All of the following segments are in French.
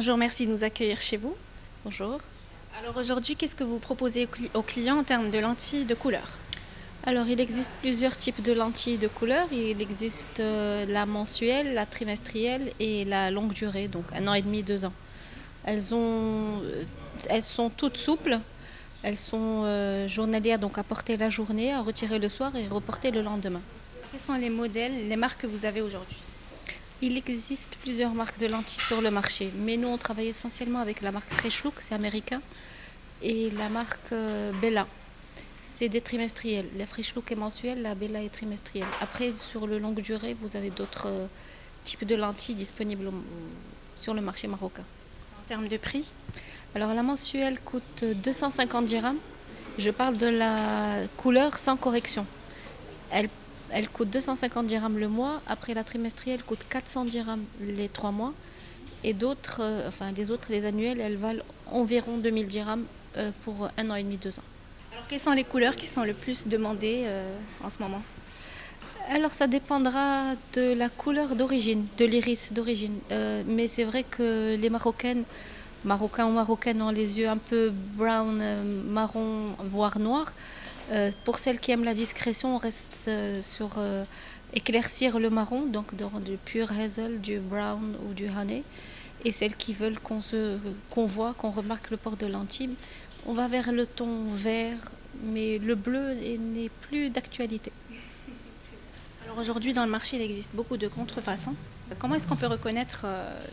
Bonjour, merci de nous accueillir chez vous. Bonjour. Alors aujourd'hui, qu'est-ce que vous proposez aux clients en termes de lentilles de couleur? Alors, il existe plusieurs types de lentilles de couleur. Il existe la mensuelle, la trimestrielle et la longue durée, donc 1 an et demi, 2 ans. Elles ont, elles sont toutes souples. Elles sont journalières, donc à porter la journée, à retirer le soir et reporter le lendemain. Quels sont les modèles, les marques que vous avez aujourd'hui? Il existe plusieurs marques de lentilles sur le marché, mais nous on travaille essentiellement avec la marque Fresh Look, c'est américain, et la marque Bella. C'est des trimestriels. La Fresh Look est mensuelle, la Bella est trimestrielle. Après, sur le longue durée, vous avez d'autres types de lentilles disponibles sur le marché marocain. En termes de prix? Alors la mensuelle coûte 250 dirhams. Je parle de la couleur sans correction. Elle coûte 250 dirhams le mois. Après la trimestrielle coûte 400 dirhams les 3 mois. Et d'autres, les annuelles, elles valent environ 2000 dirhams pour 1 an et demi, 2 ans. Alors quelles sont les couleurs qui sont le plus demandées en ce moment? Alors ça dépendra de la couleur d'origine, de l'iris d'origine. Mais c'est vrai que les Marocains ou Marocaines ont les yeux un peu brown, marron, voire noir. Pour celles qui aiment la discrétion, on reste sur éclaircir le marron, donc dans du pur hazel, du brown ou du honey. Et celles qui veulent qu'on voit, qu'on remarque le port de lentilles, on va vers le ton vert, mais le bleu n'est plus d'actualité. Alors aujourd'hui, dans le marché, il existe beaucoup de contrefaçons. Comment est-ce qu'on peut reconnaître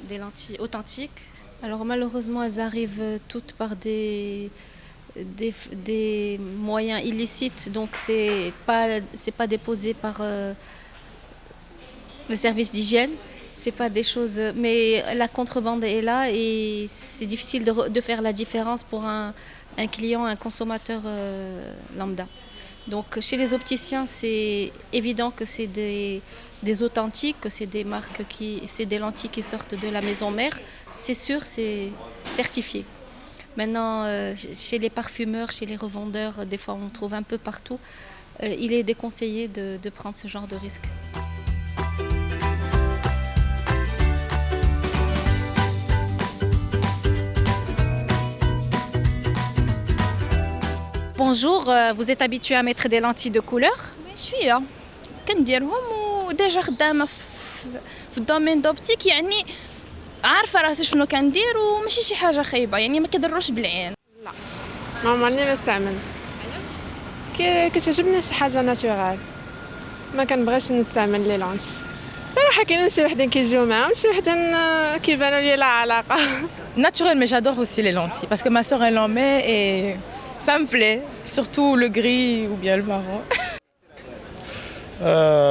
des lentilles authentiques? Alors malheureusement, elles arrivent toutes par des moyens illicites, donc c'est pas déposé par le service d'hygiène. C'est pas des choses, mais la contrebande est là et c'est difficile de faire la différence pour un client, un consommateur lambda. Donc chez les opticiens, c'est évident que c'est des authentiques, que c'est des marques c'est des lentilles qui sortent de la maison mère. C'est sûr, c'est certifié. Maintenant, chez les parfumeurs, chez les revendeurs, des fois on trouve un peu partout. Il est déconseillé de prendre ce genre de risque. Bonjour, vous êtes habitué à mettre des lentilles de couleur? شويه كنديرهم وديجا خدامه في الدومين دوبتيك يعني عارفه راسي شنو كندير وماشي شي حاجه خايبه يعني ما كضروش بالعين. لا ما عمرني ما استعملت. كتعجبني شي حاجه ناتورال، ما كنبغيش نستعمل لي لونش. صراحه كاينين شي وحدين كيجيو معاهم شي وحدين كيبانوا لي لا علاقه. Naturel, mais j'adore aussi les lentilles parce que ma soeur elle en met et ça me plaît, surtout le gris ou bien le marron.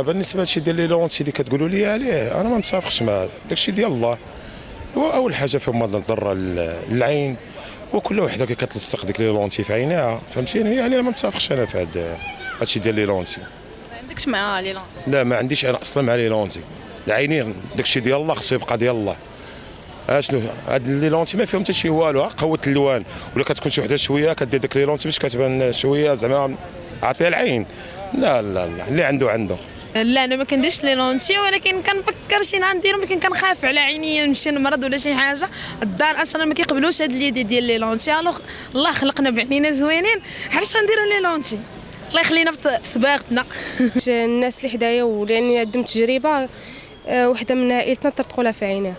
بالنسبه لشي ديال لي لونتي اللي كتقولوا لي عليه انا ما متفقش مع هذا، داكشي ديال الله. هو اول حاجه فيهم ضره للعين، وكل وحده كتلصق ديك لي لونتي في عينيها، فهمتيني؟ يعني انا ما متفقش انا في هادشي ديال لي لونتي. ما عندكش مع لي لونتي؟ لا ما عنديش انا اصلا مع لي لونتي. العينين داكشي ديال الله خصو يبقى ديال الله. اشنو هاد لي لونتي ما فيهم حتى شي والو، قوه اللوان، ولا كتكون شي وحده شويه كدير داك لي لونتي باش كتبان شويه زعما عاطيه العين. لا لا لا، اللي عنده. لا انا ما كنديرش لي لونتي، ولكن كنفكر شي نهار نديرهم، ولكن كنخاف على عينيا نمشي نمرض ولا شي حاجه. الدار اصلا ما كيقبلوش هاد اليدي ديال لي لونتي، الوغ الله خلقنا بعينينا زوينين، علاش غنديروا لي لونتي؟ الله يخلينا في صباغتنا. الناس اللي حدايا ولاني عندهم تجربه، وحده من عائلتنا طرطقوا لها في عينيها.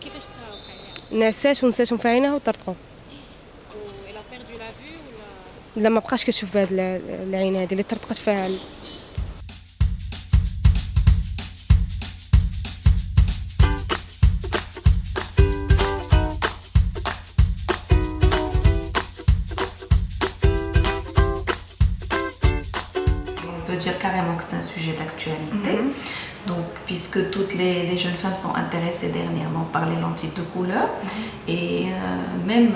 كيفاش تراو في عينيها؟ نعسات ونساتهم في عينيها وطرطقوا. وإلا بيردو لا فيو ولا؟ لا ما بقاش كتشوف بهاد العين هذه اللي طرطقت فيها. On peut dire carrément que c'est un sujet d'actualité. Donc, puisque toutes les jeunes femmes sont intéressées dernièrement par les lentilles de couleur, et même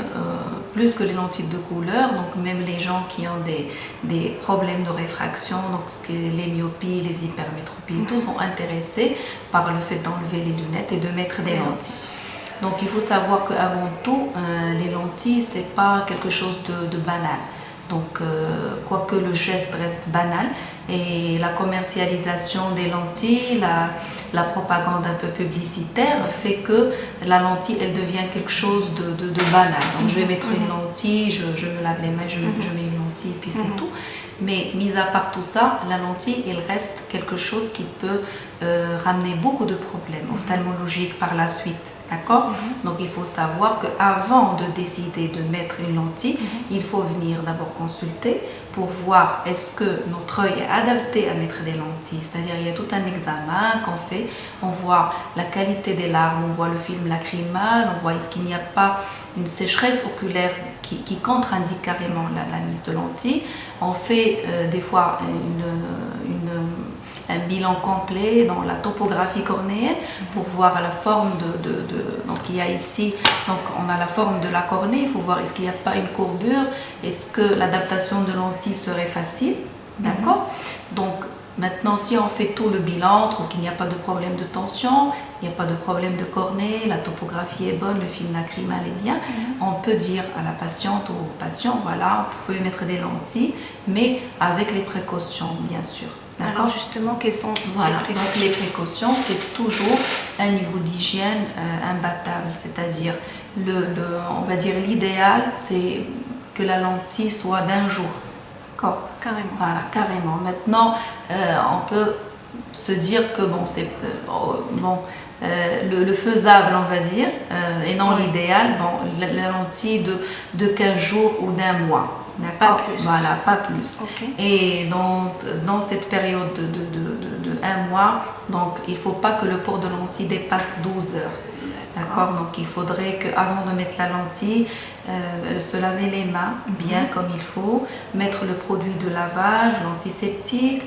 plus que les lentilles de couleur, donc même les gens qui ont des problèmes de réfraction, donc les myopies, les hypermétropies, tous sont intéressés par le fait d'enlever les lunettes et de mettre des lentilles. Donc il faut savoir qu'avant tout, les lentilles, c'est pas quelque chose de banal. Donc, quoique le geste reste banal, Et la commercialisation des lentilles, la propagande un peu publicitaire fait que la lentille, elle devient quelque chose de banal. Donc je vais mettre une lentille, je me lave les mains, je mets une lentille, puis c'est tout. Mais mis à part tout ça, la lentille, il reste quelque chose qui peut ramener beaucoup de problèmes ophtalmologiques par la suite. D'accord? Donc il faut savoir qu'avant de décider de mettre une lentille, il faut venir d'abord consulter pour voir est-ce que notre œil est adapté à mettre des lentilles. C'est-à-dire il y a tout un examen qu'on fait, on voit la qualité des larmes, on voit le film lacrymal, on voit est-ce qu'il n'y a pas une sécheresse oculaire qui contre-indique carrément la mise de lentilles. On fait des fois un bilan complet dans la topographie cornéenne pour voir la forme donc il y a ici, donc on a la forme de la cornée, il faut voir est-ce qu'il n'y a pas une courbure, est-ce que l'adaptation de lentilles serait facile, d'accord? Donc maintenant si on fait tout le bilan, on trouve qu'il n'y a pas de problème de tension, il n'y a pas de problème de cornée, la topographie est bonne, le film lacrymal est bien, on peut dire à la patiente ou au patient, voilà, vous pouvez mettre des lentilles, mais avec les précautions bien sûr. Alors justement, quelles sont ces précautions? Donc les précautions, c'est toujours un niveau d'hygiène imbattable, c'est-à-dire on va dire l'idéal, c'est que la lentille soit d'un jour. D'accord? Carrément. Voilà, carrément. Maintenant, on peut se dire que bon, c'est le faisable, on va dire, et non l'idéal, bon, la lentille de 15 jours ou d'un mois. Pas plus. Voilà, pas plus. Okay. Et dans cette période de 1 mois, donc il ne faut pas que le port de lentille dépasse 12 heures. D'accord? Donc il faudrait qu'avant de mettre la lentille, se laver les mains bien comme il faut, mettre le produit de lavage, l'antiseptique,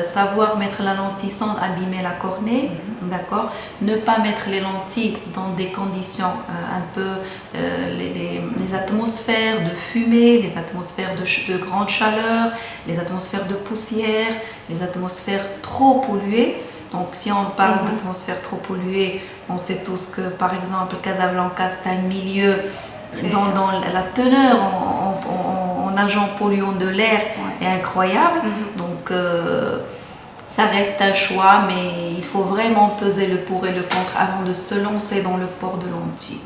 savoir mettre la lentille sans abîmer la cornée, d'accord? Ne pas mettre les lentilles dans des conditions un peu, les atmosphères de fumée, les atmosphères de grande chaleur, les atmosphères de poussière, les atmosphères trop polluées. Donc si on parle d'atmosphère trop polluée, on sait tous que par exemple Casablanca c'est un milieu dans la teneur en agents polluants de l'air est incroyable. Donc ça reste un choix, mais il faut vraiment peser le pour et le contre avant de se lancer dans le port de lentilles.